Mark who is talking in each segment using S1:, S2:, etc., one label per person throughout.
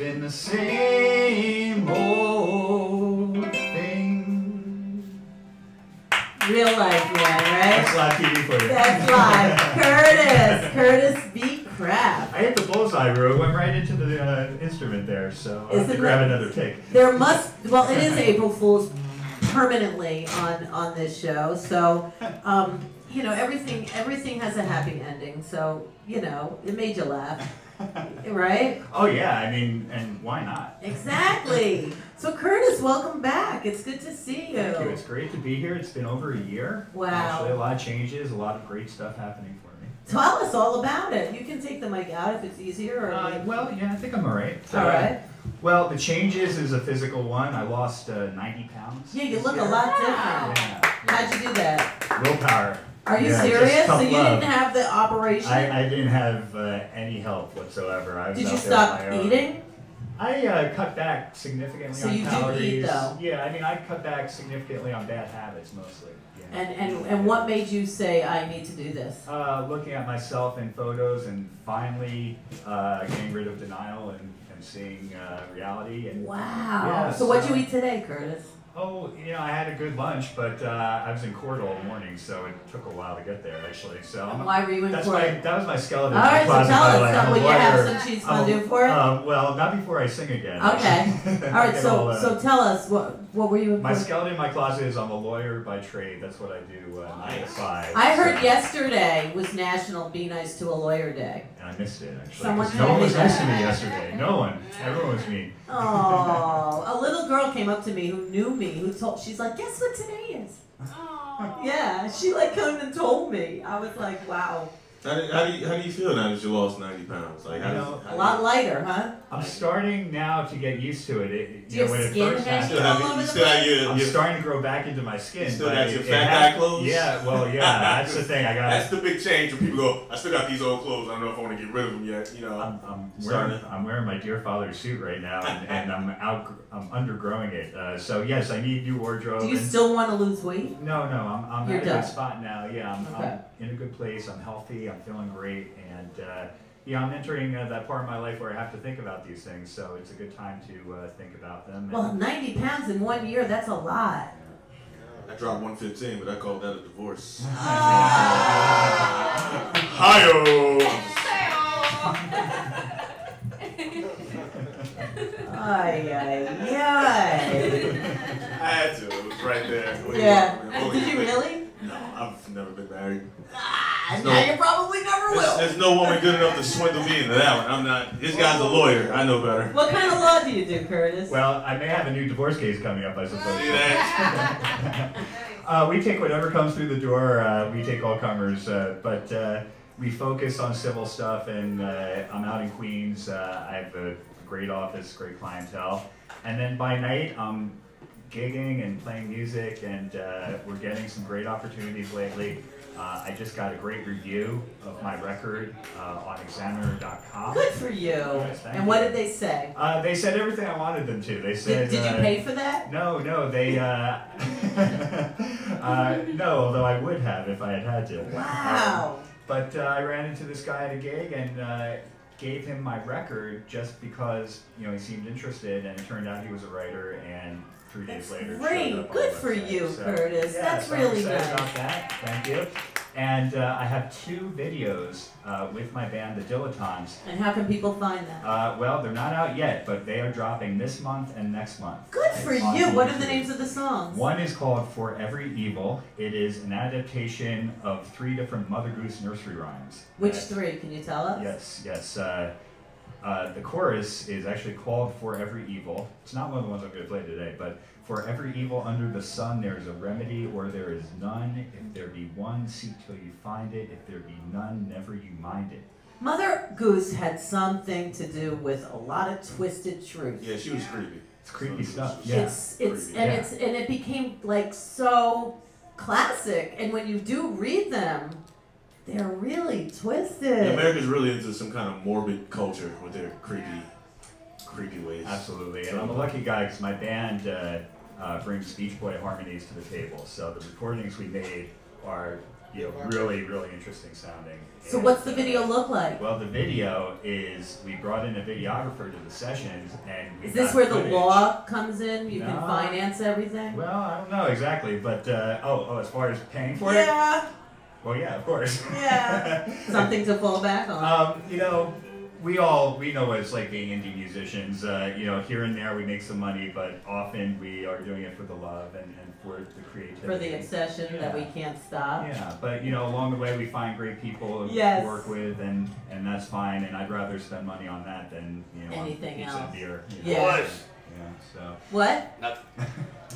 S1: been the same old thing.
S2: Real life, man, right?
S1: That's live TV for you.
S2: That's live. Curtis Becraft.
S1: I hit the bullseye, Ru. It went right into the instrument there, so I have to grab another take.
S2: There must, well, it is April Fool's permanently on this show, so you know, everything has a happy ending, so you know, it made you laugh. Right?
S1: Oh yeah, I mean, and why not?
S2: Exactly. So Curtis, welcome back. It's good to see you.
S1: Thank you. It's great to be here. It's been over a year.
S2: Wow.
S1: Actually, a lot of changes, a lot of great stuff happening for me.
S2: Tell us all about it. You can take the mic out if it's easier. Or
S1: well, yeah, I think I'm all right.
S2: All right.
S1: Well, the changes is a physical one. I lost 90 pounds.
S2: Yeah, you look a lot different.
S1: Yeah.
S2: How'd you do that?
S1: Willpower.
S2: Are you
S1: Yeah,
S2: serious? So you
S1: love.
S2: didn't have the operation?
S1: I didn't have any help whatsoever. I was
S2: Did
S1: out
S2: you
S1: there on
S2: stop
S1: my own.
S2: eating?
S1: I cut back significantly
S2: So
S1: on
S2: you
S1: calories.
S2: do eat, though?
S1: Yeah, I mean, I cut back significantly on bad habits mostly. Yeah.
S2: And what made you say, I need to do this?
S1: Looking at myself in photos and finally getting rid of denial and seeing reality. And,
S2: Wow.
S1: yeah,
S2: so what'd you eat today, Curtis?
S1: Oh, you know, I had a good lunch, but I was in court all morning, so it took a while to get there, actually. So
S2: why were you in court?
S1: That was my skeleton.
S2: All right, so tell us,
S1: like,
S2: will you have some cheese fondue for it?
S1: Well, not before I sing again.
S2: Okay. All right, so tell us, what were you in
S1: My
S2: court?
S1: skeleton in my closet is I'm a lawyer by trade. That's what I do 9 to 5.
S2: I heard yesterday was National Be Nice to a Lawyer Day.
S1: And I missed it, actually.
S2: Someone
S1: No
S2: told
S1: one
S2: me
S1: was nice
S2: that.
S1: to me yesterday. No one. Everyone was mean.
S2: Oh, a little girl came up to me who knew me, she's like, guess what today is?
S3: Oh.
S2: Yeah, she like came and told me. I was like, wow.
S3: How do you feel now that you lost 90 pounds? Like,
S2: A lot lighter, huh?
S1: I'm starting now to get used to it.
S2: Do you have
S1: when it
S2: skin
S1: first
S2: hanging
S1: happened,
S2: all over the place?
S1: I'm starting to grow back into my skin.
S3: You still
S1: but
S3: got your
S1: it
S3: fat
S1: had-
S3: guy clothes?
S1: Yeah, well, yeah, that's the thing.
S3: That's the big change when people go, I still got these old clothes. I don't know if I want to get rid of them yet. You know,
S1: I'm wearing my dear father's suit right now, and I'm undergrowing it. So yes, I need new wardrobe.
S2: Do you still want to lose weight?
S1: No, I'm
S2: You're
S1: at a
S2: done.
S1: good spot now. Yeah,
S2: Okay.
S1: I'm in a good place. I'm healthy. I'm feeling great, and yeah, I'm entering that part of my life where I have to think about these things. So it's a good time to think about them.
S2: Well, 90 pounds in 1 year, that's a lot.
S3: I dropped 115, but I called that a divorce.
S2: Ah.
S3: Hi-yo!
S2: Ay, ay, ay.
S3: I had to. It was right there. What do you
S2: Yeah.
S3: want, man?
S2: Did you really?
S3: No, I've never been married.
S2: Now you probably never will.
S3: There's no woman good enough to swindle me into that one. I'm not. This guy's a lawyer. I know better.
S2: What kind of law do you do, Curtis?
S1: Well, I may have a new divorce case coming up, I suppose.
S3: See that?
S1: We take whatever comes through the door. We take all comers, but we focus on civil stuff. And I'm out in Queens. I have a great office, great clientele, and then by night I'm gigging and playing music, and we're getting some great opportunities lately. I just got a great review of my record on Examiner.com.
S2: Good for you.
S1: Yes, thank
S2: And what
S1: you.
S2: did they say?
S1: They said everything I wanted them to. They said.
S2: Did you pay for that?
S1: No, they. No, although I would have if I had had to.
S2: Wow.
S1: But I ran into this guy at a gig and gave him my record just because he seemed interested, and it turned out he was a writer. And 3 days later, it
S2: Great.
S1: showed up on
S2: Good
S1: the
S2: for
S1: website.
S2: you,
S1: So,
S2: Curtis.
S1: yeah,
S2: That's
S1: so I'm
S2: really
S1: excited
S2: nice.
S1: about that. Thank you. And I have 2 videos with my band, the Dilettantes.
S2: And how can people find that?
S1: Well, they're not out yet, but they are dropping this month and next month.
S2: Good for
S1: On
S2: you. What are the
S1: YouTube.
S2: names of the songs?
S1: One is called For Every Evil. It is an adaptation of 3 different Mother Goose nursery rhymes.
S2: Which 3? Can you tell us?
S1: Yes. The chorus is actually called For Every Evil. It's not one of the ones I'm going to play today, but for every evil under the sun there is a remedy, or there is none. If there be one, seek till you find it. If there be none, never you mind it.
S2: Mother Goose had something to do with a lot of twisted truth.
S3: Yeah, she was creepy.
S1: It's creepy stuff.
S3: Yeah.
S2: And it became like so classic. And when you do read them, they're really twisted.
S3: Yeah, America's really into some kind of morbid culture with their creepy ways.
S1: Absolutely, and I'm a lucky guy because my band brings Beach Boy harmonies to the table. So the recordings we made are really, really interesting sounding.
S2: So what's the video look like?
S1: Well, the video is, we brought in a videographer to the sessions, and we
S2: Is this
S1: got
S2: where the
S1: footage.
S2: law comes in? You
S1: No.
S2: can finance everything?
S1: Well, I don't know exactly, but, as far as paying for it?
S2: Yeah,
S1: Well, yeah, of course.
S2: yeah. Something to fall back on.
S1: We know what it's like being indie musicians. Here and there we make some money, but often we are doing it for the love and for the creativity.
S2: For the obsession that we can't stop.
S1: Yeah, but along the way we find great people
S2: Yes.
S1: to work with, and that's fine. And I'd rather spend money on that than
S2: Anything
S1: on pizza
S2: else.
S1: and beer.
S2: Yeah.
S1: Yeah. So.
S2: What?
S4: Nothing.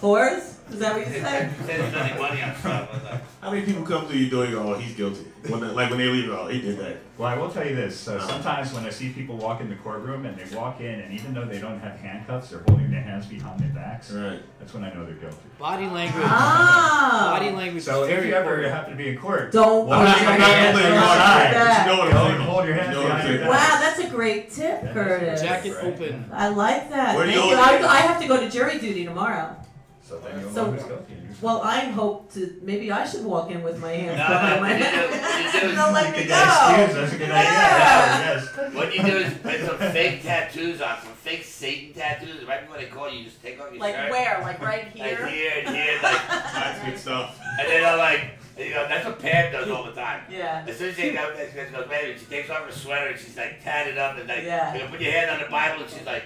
S2: Whores? Is that what you said?
S4: Spending money on stuff. I was like,
S3: How many people come to you doing, oh, he's guilty? When they leave, oh, he did that.
S1: Well, I will tell you this. Sometimes when I see people walk in the courtroom and they walk in, and even though they don't have handcuffs, they're holding their hands behind their backs.
S3: Right.
S1: That's when I know they're guilty.
S5: Body language.
S2: Ah.
S5: Body language.
S1: So
S5: is
S1: if
S5: very
S1: you ever
S5: important.
S1: happen to be in court,
S2: Don't.
S1: wash your
S3: I'm not
S1: hands
S3: gonna
S1: outside.
S2: that.
S3: You know what I'm
S1: Don't
S3: saying.
S1: hold your hands
S3: You know what I'm
S1: behind your
S3: saying.
S1: back.
S2: Wow, that's a great tip,
S1: That is
S2: Curtis.
S1: great.
S5: Jacket
S1: Right.
S5: open.
S2: I like that.
S3: Where do
S2: Thank
S3: you
S2: you.
S3: go?
S2: I have to go to jury duty tomorrow.
S1: So then you'll
S2: So-
S1: know who's guilty.
S2: Well, I hope to. Maybe I should walk in with my hands
S4: No,
S2: behind my
S4: what you do-
S2: back.
S4: what you do is
S2: They'll let
S1: You
S2: me
S1: get
S2: go.
S1: that excuse. That's a good idea.
S2: Yeah.
S1: Yes.
S4: what you do is put some fake tattoos on, some fake Satan tattoos. Right before they call you, just take off your
S2: Like
S4: shirt.
S2: where? Like right
S4: Like
S2: here?
S4: here and here, like,
S3: That's good stuff.
S4: and then I'm like, that's what Pam does all the time.
S2: Yeah.
S4: As soon as she goes, man, she takes off her sweater and she's like tatted up and like,
S2: Yeah.
S4: you put your hand on the Bible and she's like,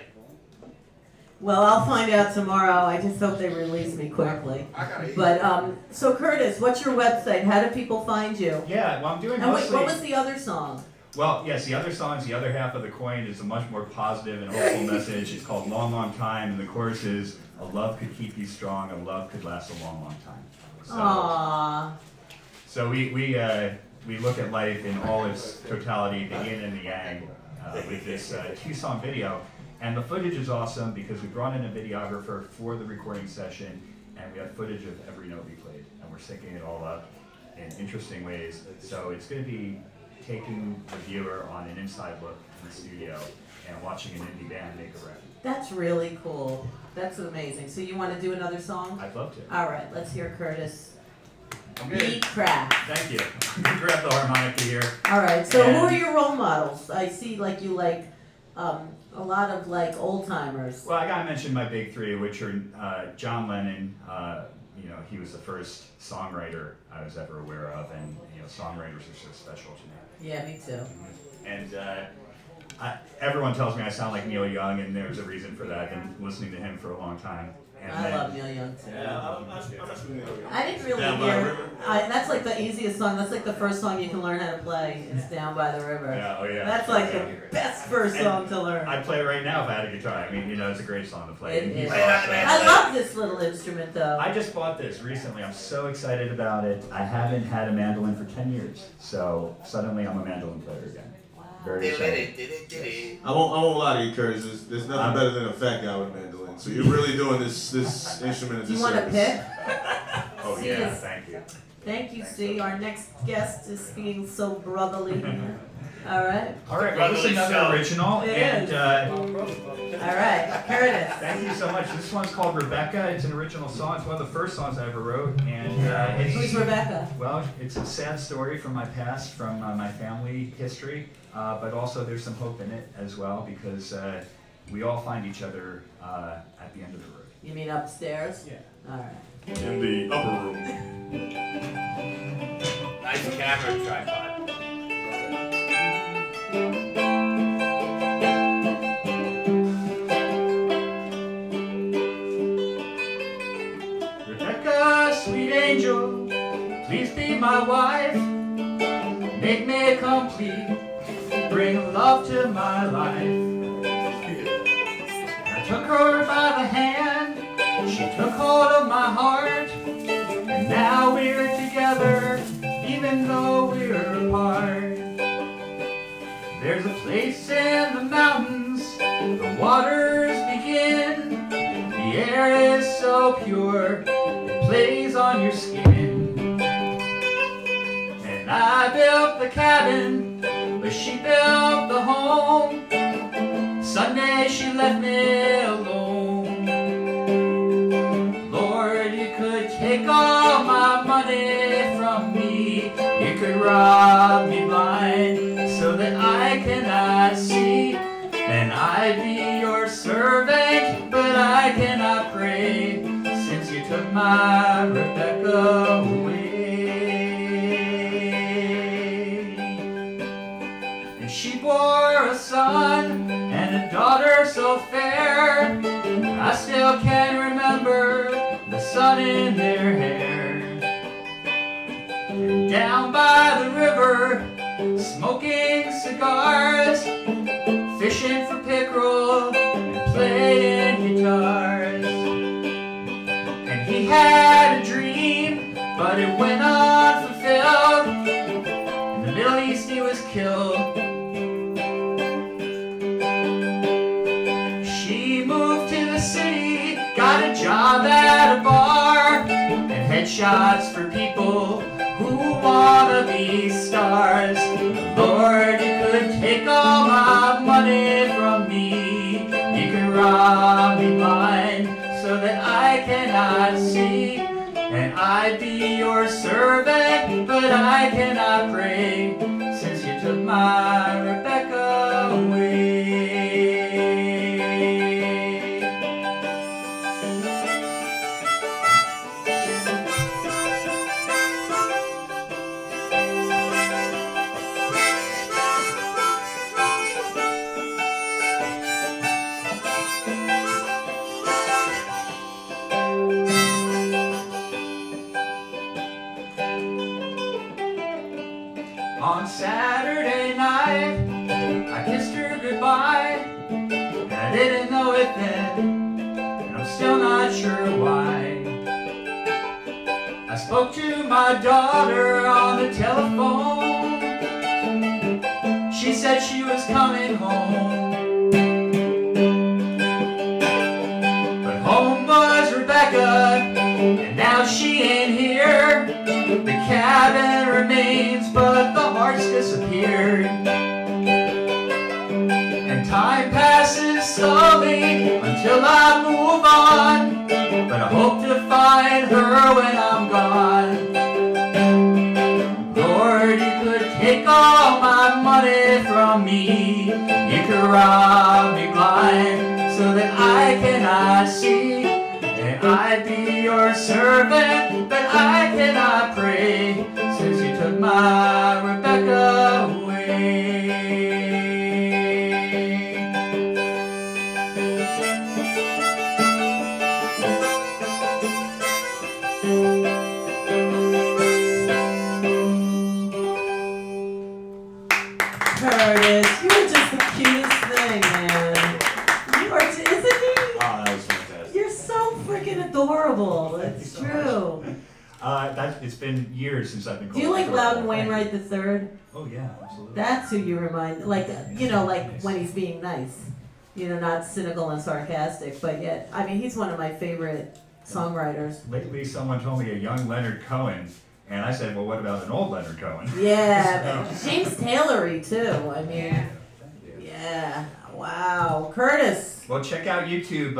S2: Well, I'll find out tomorrow. I just hope they release me quickly. But so Curtis, what's your website? How do people find you?
S1: Yeah, well, I'm doing
S2: And wait,
S1: mostly.
S2: what was the other song?
S1: Well, yes, the other song's the other half of the coin is a much more positive and hopeful message. It's called Long, Long Time, and the chorus is, a love could keep you strong, a love could last a long, long time.
S2: Aww.
S1: So we look at life in all its totality, the yin and the yang, with this 2-song video. And the footage is awesome because we brought in a videographer for the recording session, and we have footage of every note we played, and we're syncing it all up in interesting ways. So it's going to be taking the viewer on an inside look in the studio and watching an indie band make a record.
S2: That's really cool. That's amazing. So you want to do another song?
S1: I'd love to.
S2: All right, let's hear Curtis.
S1: I'm good.
S2: Becraft.
S1: Thank you. Grab the harmonica here.
S2: All right. So who
S1: And-
S2: are your role models? I see like you like a lot of like old timers.
S1: Well, I gotta mention my big three, which are John Lennon. He was the first songwriter I was ever aware of, and songwriters are so special to me.
S2: Yeah, me too.
S1: And everyone tells me I sound like Neil Young, and there's a reason for that. I've been listening to him for a long time. And
S2: I
S1: then,
S2: love Neil Young too.
S3: I'm not familiar with you.
S2: I didn't really
S3: Down by the
S2: hear.
S3: River?
S2: That's like the easiest song. That's like the first song you can learn how to play. It's Down by the River.
S1: Yeah, oh yeah.
S2: That's like
S1: Yeah.
S2: the best first song to learn.
S1: I'd play it right now if I had a guitar. I mean, it's a great song to play.
S2: It
S1: And he's
S2: is.
S1: awesome.
S2: I love this little instrument though.
S1: I just bought this recently. I'm so excited about it. I haven't had a mandolin for 10 years, so suddenly I'm a mandolin player again. Very excited.
S3: I won't lie to you, Curtis. There's nothing better than a fat guy with a mandolin. So you're really doing this instrument as
S2: Do
S3: a
S2: you want to
S3: service.
S2: pick?
S1: Oh
S2: See,
S1: yeah,
S2: it's-
S1: thank you.
S2: Thank you, Steve. Our next guest is being so brotherly. All right.
S1: All right, well, this is another original,
S2: It
S1: and
S2: is. All right, Curtis.
S1: thank you so much. This one's called Rebecca. It's an original song. It's one of the first songs I ever wrote, and
S2: Who's Rebecca?
S1: well, it's a sad story from my past, from my family history, but also there's some hope in it as well because we all find each other at the end of the road.
S2: You mean upstairs?
S1: Yeah.
S2: All right.
S3: In the upper room.
S4: Nice camera tripod.
S1: Rebecca, sweet angel, please be my wife. Make me complete, bring love to my life. I took her by the hand, she took hold of my heart, and now we're together, even though we're apart. There's a place in the mountains, the waters begin, the air is so pure, it plays on your skin. And I built the cabin, but she built the home. Sunday she left me alone. Lord, you could take all my money from me, rob me blind so that I cannot see. And I be your servant, but I cannot pray, since you took my Rebecca away. And she bore a son and a daughter so fair, I still can remember the sun in their hair. And down by the river, smoking cigars, fishing for pickerel and playing guitars. And he had a dream, but it went unfulfilled. In the Middle East he was killed. She moved to the city, got a job at a bar, and headshots for people who wanna be stars. Lord, you could take all my money from me, you could rob me blind so that I cannot see. And I'd be your servant, but I cannot pray, since you took my Rebecca away. On Saturday night, I kissed her goodbye, and I didn't know it then, and I'm still not sure why. I spoke to my daughter on the telephone. She said she was coming home, but home was Rebecca, and now she ain't here. The cabin remains, but the heart's disappeared. And time passes slowly until I move on, but I hope to find her when I'm gone. Lord, you could take all my money from me, you could rob me blind so that I cannot see. And I'd be your servant, but I cannot pray, since you took my Rebecca away.
S2: Curtis, you're just the cutest thing, man. You are, isn't he?
S3: Oh, that was fantastic.
S2: You're so freaking adorable. It's true.
S1: It's been years since I've been called.
S2: Do you like
S1: adorable.
S2: Loudon Wainwright III?
S1: Oh yeah, absolutely.
S2: That's who you remind, like, you know, like when he's being nice. You know, not cynical and sarcastic, but yet, I mean, he's one of my favorite songwriters.
S1: Lately, someone told me a young Leonard Cohen, and I said, well, what about an old Leonard Cohen?
S2: Yeah, James Taylory too. I mean, yeah. Wow, Curtis.
S1: Well, check out YouTube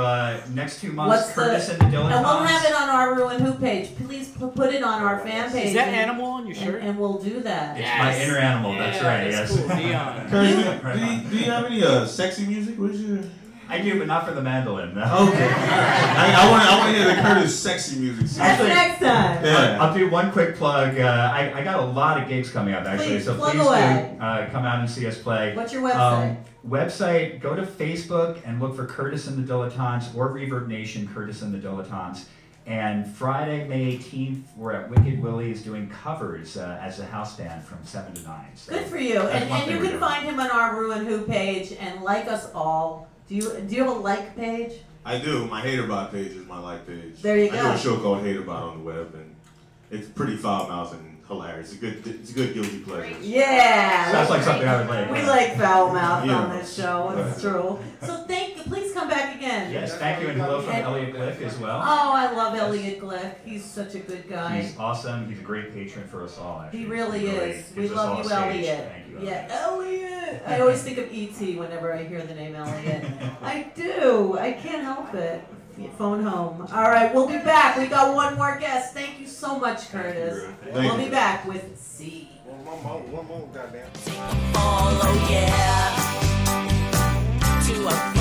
S1: next 2 months.
S2: What's
S1: Curtis and the Dilettantes.
S2: And we'll have it on our ReW WhO page. Please put it on our fan page.
S5: Is that animal on your shirt?
S2: And we'll do that.
S1: It's my inner animal. That's right.
S5: That's
S1: Yes.
S5: cool. Neon.
S3: Curtis, do you have any sexy music? What's your...
S1: I do, but not for the mandolin. No.
S3: Okay. I want to hear the Curtis sexy music.
S2: That's next time.
S3: Yeah.
S1: I'll do one quick plug. I got a lot of gigs coming up, actually.
S2: Please,
S1: So
S2: plug
S1: please
S2: away.
S1: do come out and see us play.
S2: What's your website?
S1: Website, go to Facebook and look for Curtis and the Dilettantes or Reverb Nation, Curtis and the Dilettantes. And Friday, May 18th, we're at Wicked Willie's doing covers as a house band from 7 to 9. So
S2: Good for you.
S1: that's one
S2: And
S1: thing
S2: you
S1: we're
S2: can
S1: doing.
S2: find him on our ReW WhO page and like us all. Do you have a like page?
S3: I do. My Haterbot page is my like page.
S2: There you
S3: I
S2: go.
S3: do a show called Haterbot on the web, and it's pretty foul-mouthed and hilarious. It's a good guilty pleasure.
S2: Yeah.
S1: Sounds like something I would like.
S2: We like foul mouth
S3: Yeah.
S2: on this show. It's true. So please come back again.
S1: Yes, thank you, and hello from
S2: And-
S1: Elliot Glick as well.
S2: Oh, I love Elliot Glick. He's such a good guy.
S1: He's awesome. He's a great patron for us all, actually.
S2: He really is. We
S1: gives us
S2: love
S1: all
S2: you,
S1: a stage.
S2: Elliot.
S1: Thank you,
S2: Yeah, Elliot. I always think of E.T. whenever I hear the name Elliot. I do. I can't help it. Phone home. All right, we'll be back. We got one more guest. Thank you so much, Curtis.
S3: Thank
S2: We'll
S3: you.
S2: be back with C.
S5: One more, goddamn.
S6: Oh yeah. To a